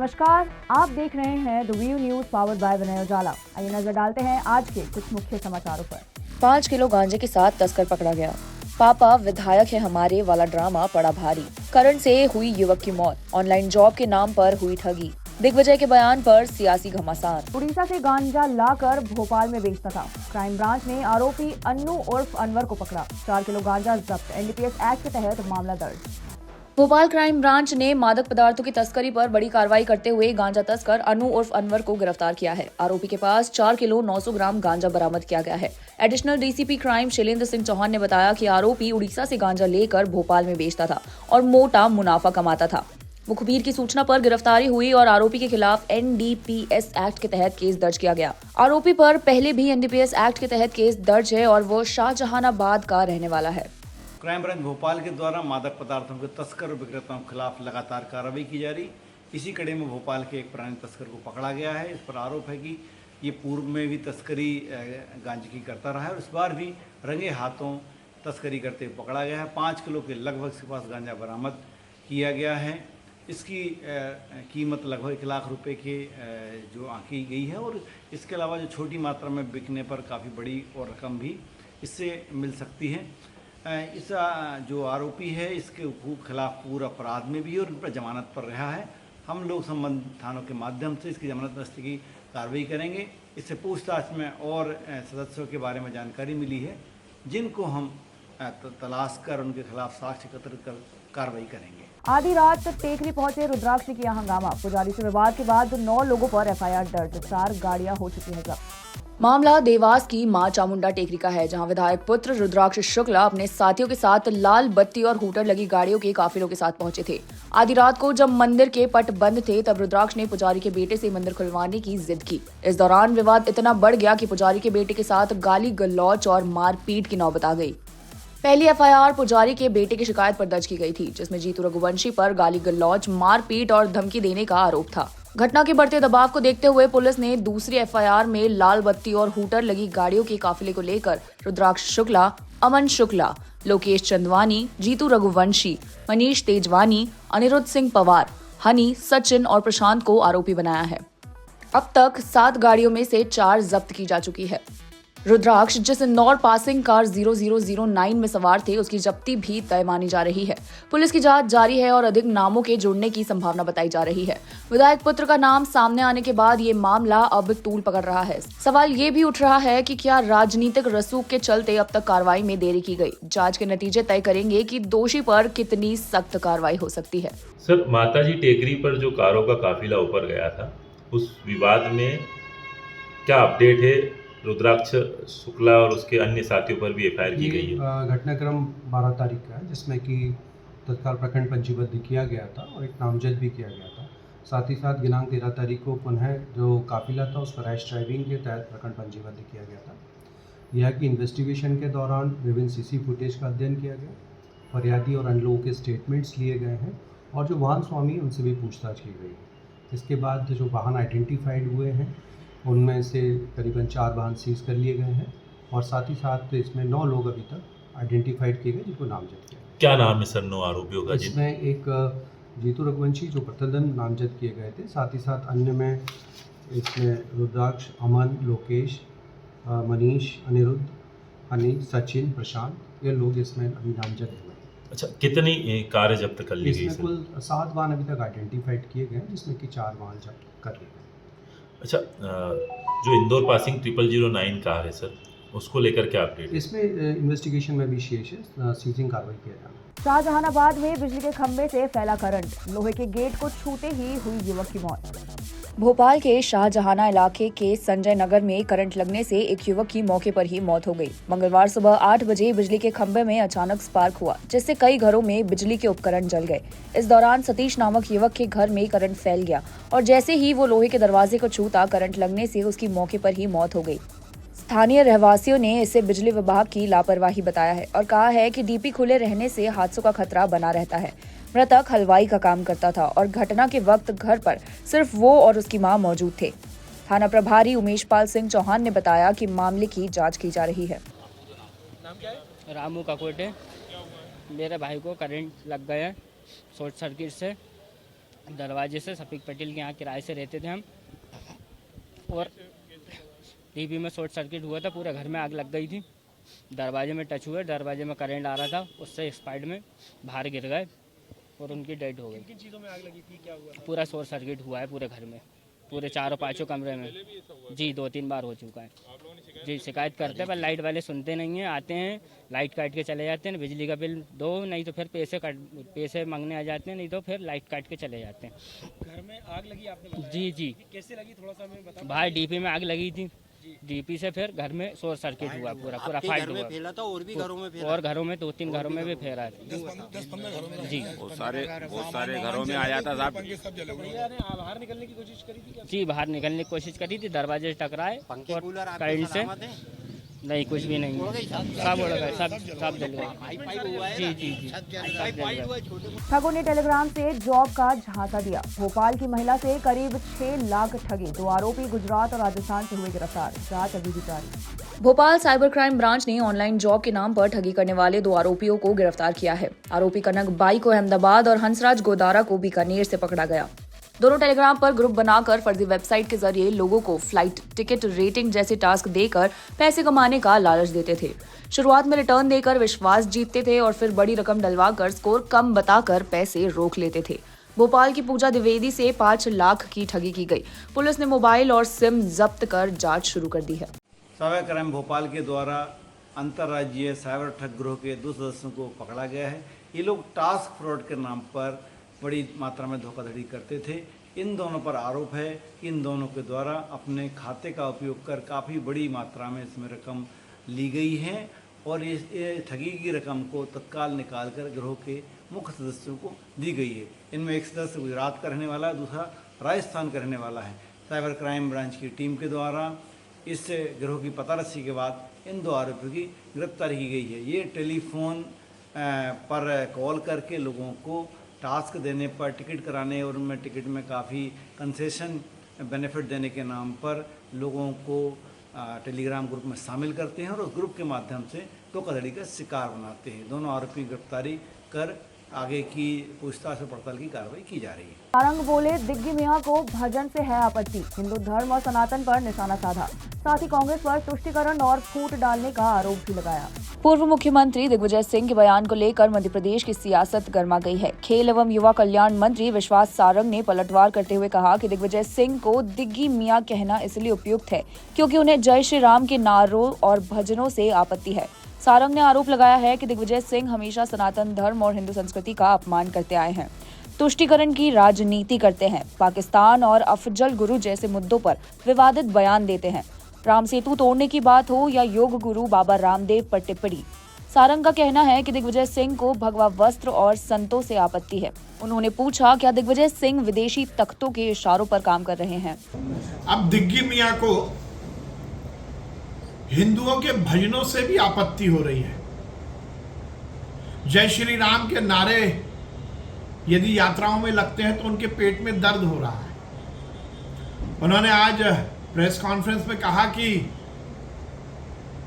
नमस्कार, आप देख रहे हैं the view news powered by Vinay Ujala. आइए नजर डालते हैं आज के कुछ मुख्य समाचारों पर। 5 किलो गांजे के साथ तस्कर पकड़ा गया। पापा विधायक है हमारे वाला ड्रामा पड़ा भारी। करंट से हुई युवक की मौत। ऑनलाइन जॉब के नाम पर हुई ठगी। दिग्विजय के बयान पर सियासी घमासान। उड़ीसा से गांजा लाकर भोपाल में बेचता था। क्राइम ब्रांच ने आरोपी अन्नू उर्फ अनवर को पकड़ा। 4 किलो गांजा जब्त। एनडीपीएस एक्ट के तहत मामला दर्ज। भोपाल क्राइम ब्रांच ने मादक पदार्थों की तस्करी पर बड़ी कार्रवाई करते हुए गांजा तस्कर अनु उर्फ अनवर को गिरफ्तार किया है। आरोपी के पास 4 किलो 900 ग्राम गांजा बरामद किया गया है। Additional DCP crime Shailendra Singh Chauhan ने बताया कि आरोपी उड़ीसा से गांजा लेकर भोपाल में बेचता था और मोटा मुनाफा कमाता था। मुखबिर की सूचना पर गिरफ्तारी हुई और आरोपी के खिलाफ एनडीपीएस एक्ट के तहत केस दर्ज किया गया। आरोपी पर पहले भी एनडीपीएस एक्ट के तहत केस दर्ज है और वो शाहजहानाबाद का रहने वाला है। क्राइम ब्रांच भोपाल के द्वारा मादक पदार्थों के तस्कर और विक्रेताओं के खिलाफ लगातार कार्रवाई की जा रही। इसी कड़ी में भोपाल के एक पुराने तस्कर को पकड़ा गया है। इस पर आरोप है कि ये पूर्व में भी तस्करी गांजे की करता रहा है और इस बार भी रंगे हाथों तस्करी करते हुए पकड़ा गया है। 5 किलो के लगभग इसके पास गांजा बरामद किया गया है। इसकी कीमत लगभग 1 लाख रुपए के जो आंकी गई है और इसके अलावा जो छोटी मात्रा में बिकने पर काफ़ी बड़ी और रकम भी इससे मिल सकती है। इस जो आरोपी है इसके खिलाफ पूरा अपराध में भी और इन पर जमानत पर रहा है। हम लोग संबंधित थानों के माध्यम से इसकी जमानत नस्ती की कार्रवाई करेंगे। इससे पूछताछ में और सदस्यों के बारे में जानकारी मिली है जिनको हम तलाश कर उनके खिलाफ साक्ष्य एकत्रित कर कार्रवाई करेंगे। आधी रात टेकरी पहुंचे रुद्राक्ष ने किया हंगामा। पुजारी से विवाद के बाद 9 लोगों पर एफआईआर दर्ज। 4 गाड़ियां हो चुकी है जब्त। मामला देवास की मां चामुंडा टेकरी का है, जहां विधायक पुत्र रुद्राक्ष शुक्ला अपने साथियों के साथ लाल बत्ती और हूटर लगी गाड़ियों के काफिलों के साथ पहुंचे थे। आधी रात को जब मंदिर के पट बंद थे तब रुद्राक्ष ने पुजारी के बेटे से मंदिर खुलवाने की जिद की। इस दौरान विवाद इतना बढ़ गया कि पुजारी के बेटे के साथ गाली गलौच और मारपीट की नौबत आ गई। पहली एफआईआर पुजारी के बेटे की शिकायत पर दर्ज की गई थी, जिसमें जीतू रघुवंशी पर गाली गलौच, मारपीट और धमकी देने का आरोप था। घटना के बढ़ते दबाव को देखते हुए पुलिस ने दूसरी एफआईआर में लाल बत्ती और हूटर लगी गाड़ियों के काफिले को लेकर रुद्राक्ष शुक्ला, अमन शुक्ला, लोकेश चंदवानी, जीतू रघुवंशी, मनीष तेजवानी, अनिरुद्ध सिंह पवार, हनी, सचिन और प्रशांत को आरोपी बनाया है। अब तक 7 गाड़ियों में से 4 जब्त की जा चुकी है। रुद्राक्ष जिस इंदौर पासिंग कार 0009 में सवार थे उसकी जब्ती भी तय मानी जा रही है। पुलिस की जांच जारी है और अधिक नामों के जुड़ने की संभावना बताई जा रही है। विधायक पुत्र का नाम सामने आने के बाद ये मामला अब तूल पकड़ रहा है। सवाल ये भी उठ रहा है कि क्या राजनीतिक रसूख के चलते अब तक कार्रवाई में देरी की गई। जांच के नतीजे तय करेंगे कि दोषी पर कितनी सख्त कार्रवाई हो सकती है। सर, माताजी टेकरी पर जो कारों का काफिला ऊपर गया था उस विवाद में क्या अपडेट है? रुद्राक्ष शुक्ला और उसके अन्य साथियों पर भी एफआईआर की गई है। घटनाक्रम 12 तारीख का है, जिसमें कि तत्काल प्रखंड पंजीबद्ध किया गया था और एक नामजद भी किया गया था। साथ ही साथ दिनांक 13 तारीख को पुनः जो काफिला था उसका रैश ड्राइविंग के तहत प्रखंड पंजीबद्ध किया गया था। यह कि इन्वेस्टिगेशन के दौरान विभिन्न सीसी फुटेज का अध्ययन किया गया, फरियादी और अन्य लोगों के स्टेटमेंट्स लिए गए हैं और जो वाहन स्वामी उनसे भी पूछताछ की गई है। इसके बाद जो वाहन आइडेंटिफाइड हुए हैं उनमें से करीबन 4 वाहन सीज कर लिए गए हैं और साथ ही साथ इसमें 9 लोग अभी तक आइडेंटिफाइड किए गए जिनको नामजद किया गया। क्या नाम है सर 9 आरोपियों का? इसमें एक जीतू रघुवंशी जो प्रतिदिन नामजद किए गए थे, साथ ही साथ अन्य में इसमें रुद्राक्ष, अमन, लोकेश, मनीष, अनिरुद्ध, हनी, सचिन, प्रशांत, ये लोग इसमें अभी नामजद हुए। अच्छा, कितनी कारें जब्त कर ली गई? इसमें कुल 7 वाहन अभी तक आइडेंटिफाइड किए गए जिसमें कि 4 वाहन जब्त कर लिए गए। अच्छा, जो इंदौर पासिंग 0009 कार है सर, उसको लेकर क्या अपडेट? इसमें इन्वेस्टिगेशन में भी शेष है, सीजिंग कार्रवाई किया जाना। शाहजहानाबाद में बिजली के खंभे से फैला करंट। लोहे के गेट को छूते ही हुई युवक की मौत। भोपाल के शाहजहाना इलाके के संजय नगर में करंट लगने से एक युवक की मौके पर ही मौत हो गई। मंगलवार सुबह 8 बजे बिजली के खंभे में अचानक स्पार्क हुआ, जिससे कई घरों में बिजली के उपकरण जल गए। इस दौरान सतीश नामक युवक के घर में करंट फैल गया और जैसे ही वो लोहे के दरवाजे को छूता, करंट लगने से उसकी मौके पर ही मौत हो गई। स्थानीय रहवासियों ने इसे बिजली विभाग की लापरवाही बताया है और कहा है कि डीपी खुले रहने से हादसों का खतरा बना रहता है। मृतक हलवाई का काम करता था और घटना के वक्त घर पर सिर्फ वो और उसकी मां मौजूद थे। थाना प्रभारी उमेश पाल सिंह चौहान ने बताया कि मामले की जांच की जा रही है। नाम क्या है? रामू काकोटे। मेरे भाई को करंट लग गया शॉर्ट सर्किट से दरवाजे से सफीक पटेल के यहाँ किराए से रहते थे हम, और टीवी में शॉर्ट सर्किट हुआ था, पूरे घर में आग लग गई थी। दरवाजे में टच हुए, दरवाजे में करंट आ रहा था, उससे स्पाइड में बाहर गिर गए और उनकी डेड हो गई। किन चीज़ों में आग लगी थी, क्या हुआ? पूरा शॉर्ट सर्किट हुआ है पूरे घर में, पूरे चारों पाँचों कमरे में। जी 2-3 बार हो चुका है। जी शिकायत करते हैं, पर लाइट वाले सुनते नहीं हैं, आते हैं लाइट काट के चले जाते हैं, बिजली का बिल दो, नहीं तो फिर पैसे मांगने आ जाते हैं, नहीं तो फिर लाइट काट के चले जाते हैं। घर में आग लगी आपने बताया? जी जी। कैसे लगी, थोड़ा सा हमें बताओ। बाहर डीपी में आग लगी थी, डीपी से फिर घर में शॉर्ट सर्किट हुआ, पूरा फाइट हुआ। फैला था और भी घरों में फैला? और घरों में 2-3 घरों में भी फैला है। 10-15 घरों में? जी बहुत सारे घरों में आया था साहब। भैया ने बाहर निकलने की कोशिश करी थी क्या? जी बाहर निकलने की कोशिश करी थी, दरवाजे से टकराए और करंट से नहीं, कुछ भी नहीं, सब उड़ गए, सब जल गए। जी जी जी, सब जल गए। ठगों ने टेलीग्राम से जॉब का झांसा दिया। भोपाल की महिला से करीब 6 लाख ठगी, 2 आरोपी गुजरात और राजस्थान से हुए गिरफ्तार, जांच अभी भी जारी। भोपाल साइबर क्राइम ब्रांच ने ऑनलाइन जॉब के नाम पर ठगी करने वाले 2 आरोपियों को गिरफ्तार किया है। आरोपी कनक बाई को अहमदाबाद और हंसराज गोदारा को बीकानेर से पकड़ा गया। दोनों टेलीग्राम पर ग्रुप बनाकर फर्जी वेबसाइट के जरिए लोगों को फ्लाइट टिकट रेटिंग जैसे टास्क देकर पैसे कमाने का लालच देते थे। शुरुआत में रिटर्न देकर विश्वास जीतते थे और फिर बड़ी रकम डलवाकर स्कोर कम बताकर पैसे रोक लेते थे। भोपाल की पूजा द्विवेदी से 5 लाख की ठगी की गई। पुलिस ने मोबाइल और सिम जब्त कर जांच शुरू कर दी है। साइबर क्राइम भोपाल के द्वारा अंतर्राज्यीय साइबर ठग गिरोह के 2 सदस्यों को पकड़ा गया है। ये लोग टास्क फ्रॉड के नाम पर बड़ी मात्रा में धोखाधड़ी करते थे। इन दोनों पर आरोप है कि इन दोनों के द्वारा अपने खाते का उपयोग कर काफ़ी बड़ी मात्रा में इसमें रकम ली गई है और ये ठगी की रकम को तत्काल निकालकर गिरोह के मुख्य सदस्यों को दी गई है। इनमें एक सदस्य गुजरात का रहने वाला है, दूसरा राजस्थान का रहने वाला है। साइबर क्राइम ब्रांच की टीम के द्वारा इस गिरोह की पतारसी के बाद इन 2 आरोपियों की गिरफ्तारी की गई है। ये टेलीफोन पर कॉल करके लोगों को टास्क देने पर टिकट कराने और उनमें टिकट में काफ़ी कंसेशन बेनिफिट देने के नाम पर लोगों को टेलीग्राम ग्रुप में शामिल करते हैं और उस ग्रुप के माध्यम से धोखाधड़ी का शिकार बनाते हैं। दोनों आरोपी गिरफ्तारी कर आगे की पूछताछ और पड़ताल की कार्रवाई की जा रही है। सारंग बोले दिग्गी मियां को भजन से है आपत्ति, हिंदू धर्म और सनातन पर निशाना साधा। साथ ही कांग्रेस पर तुष्टीकरण और फूट डालने का आरोप भी लगाया। पूर्व मुख्यमंत्री दिग्विजय सिंह के बयान को लेकर मध्य प्रदेश की सियासत गर्मा गई है। खेल एवं युवा कल्याण मंत्री विश्वास सारंग ने पलटवार करते हुए कहा कि दिग्विजय सिंह को दिग्गी मियां कहना इसलिए उपयुक्त है क्योंकि उन्हें जय श्री राम के नारों और भजनों से आपत्ति है। सारंग ने आरोप लगाया है कि दिग्विजय सिंह हमेशा सनातन धर्म और हिंदू संस्कृति का अपमान करते आए हैं, तुष्टीकरण की राजनीति करते हैं, पाकिस्तान और अफजल गुरु जैसे मुद्दों पर विवादित बयान देते हैं। राम सेतु तोड़ने की बात हो या योग गुरु बाबा रामदेव पर टिप्पणी, सारंग का कहना है कि दिग्विजय सिंह को भगवा वस्त्र और संतों से आपत्ति है। उन्होंने पूछा क्या दिग्विजय सिंह विदेशी तख्तों के इशारों पर काम कर रहे हैं। अब दिग्गी मियां को हिंदुओं के भजनों से भी आपत्ति हो रही है। जय श्री राम के नारे यदि यात्राओं में लगते हैं तो उनके पेट में दर्द हो रहा है। उन्होंने आज प्रेस कॉन्फ्रेंस में कहा कि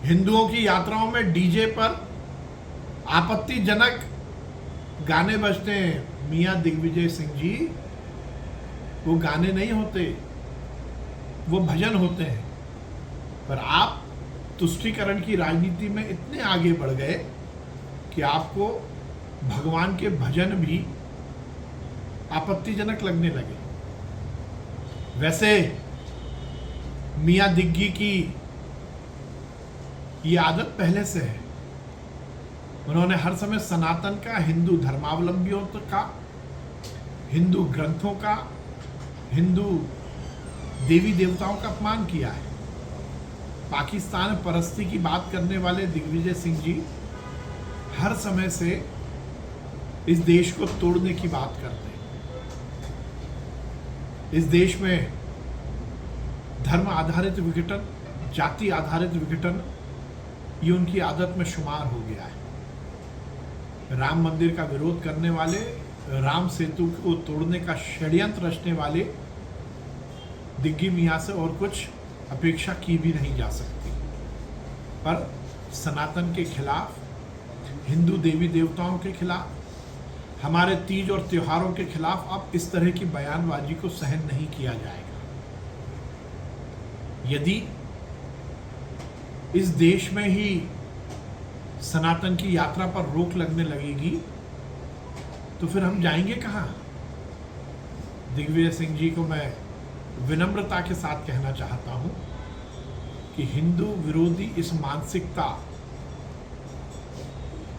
हिंदुओं की यात्राओं में डीजे पर आपत्तिजनक गाने बजते हैं। मियां दिग्विजय सिंह जी, वो गाने नहीं होते, वो भजन होते हैं। पर आप तुष्टीकरण की राजनीति में इतने आगे बढ़ गए कि आपको भगवान के भजन भी आपत्तिजनक लगने लगे। वैसे मियां दिग्गी की ये आदत पहले से है। उन्होंने हर समय सनातन का, हिंदू धर्मावलंबियों का, हिंदू ग्रंथों का, हिंदू देवी देवताओं का अपमान किया है। पाकिस्तान परस्ती की बात करने वाले दिग्विजय सिंह जी हर समय से इस देश को तोड़ने की बात करते हैं। इस देश में धर्म आधारित विघटन, जाति आधारित विघटन, ये उनकी आदत में शुमार हो गया है। राम मंदिर का विरोध करने वाले, राम सेतु को तोड़ने का षड्यंत्र रचने वाले दिग्गी मियां से और कुछ अपेक्षा की भी नहीं जा सकती। पर सनातन के खिलाफ, हिंदू देवी देवताओं के खिलाफ, हमारे तीज और त्योहारों के खिलाफ अब इस तरह की बयानबाजी को सहन नहीं किया जाएगा। यदि इस देश में ही सनातन की यात्रा पर रोक लगने लगेगी तो फिर हम जाएंगे कहां? दिग्विजय सिंह जी को मैं विनम्रता के साथ कहना चाहता हूं कि हिंदू विरोधी इस मानसिकता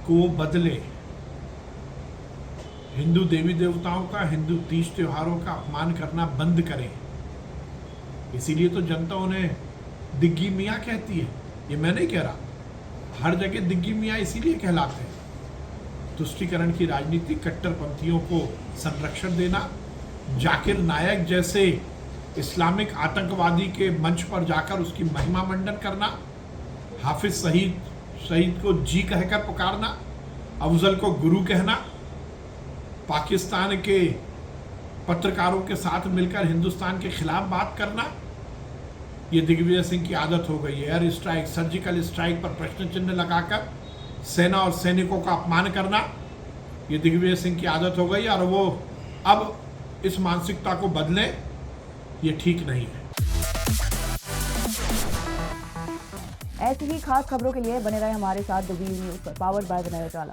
को बदले। हिंदू देवी देवताओं का, हिंदू तीज त्योहारों का अपमान करना बंद करें। इसीलिए तो जनता उन्हें दिग्गी मियाँ कहती है, ये मैं नहीं कह रहा, हर जगह दिग्गी मियाँ इसीलिए कहलाते हैं। तुष्टीकरण की राजनीति, कट्टरपंथियों को संरक्षण देना, जाकिर नायक जैसे इस्लामिक आतंकवादी के मंच पर जाकर उसकी महिमा मंडन करना, हाफिज शहीद को जी कहकर पुकारना, अफजल को गुरु कहना, पाकिस्तान के पत्रकारों के साथ मिलकर हिंदुस्तान के खिलाफ बात करना, ये दिग्विजय सिंह की आदत हो गई है। एयर स्ट्राइक, सर्जिकल स्ट्राइक पर प्रश्न चिन्ह लगाकर सेना और सैनिकों का अपमान करना, ये दिग्विजय सिंह की आदत हो गई और वो अब इस मानसिकता को बदलें, ये ठीक नहीं है। ऐसी ही खास खबरों के लिए बने रहे हमारे साथ द व्यू न्यूज पर, पावर्ड बाय विनय उजाला।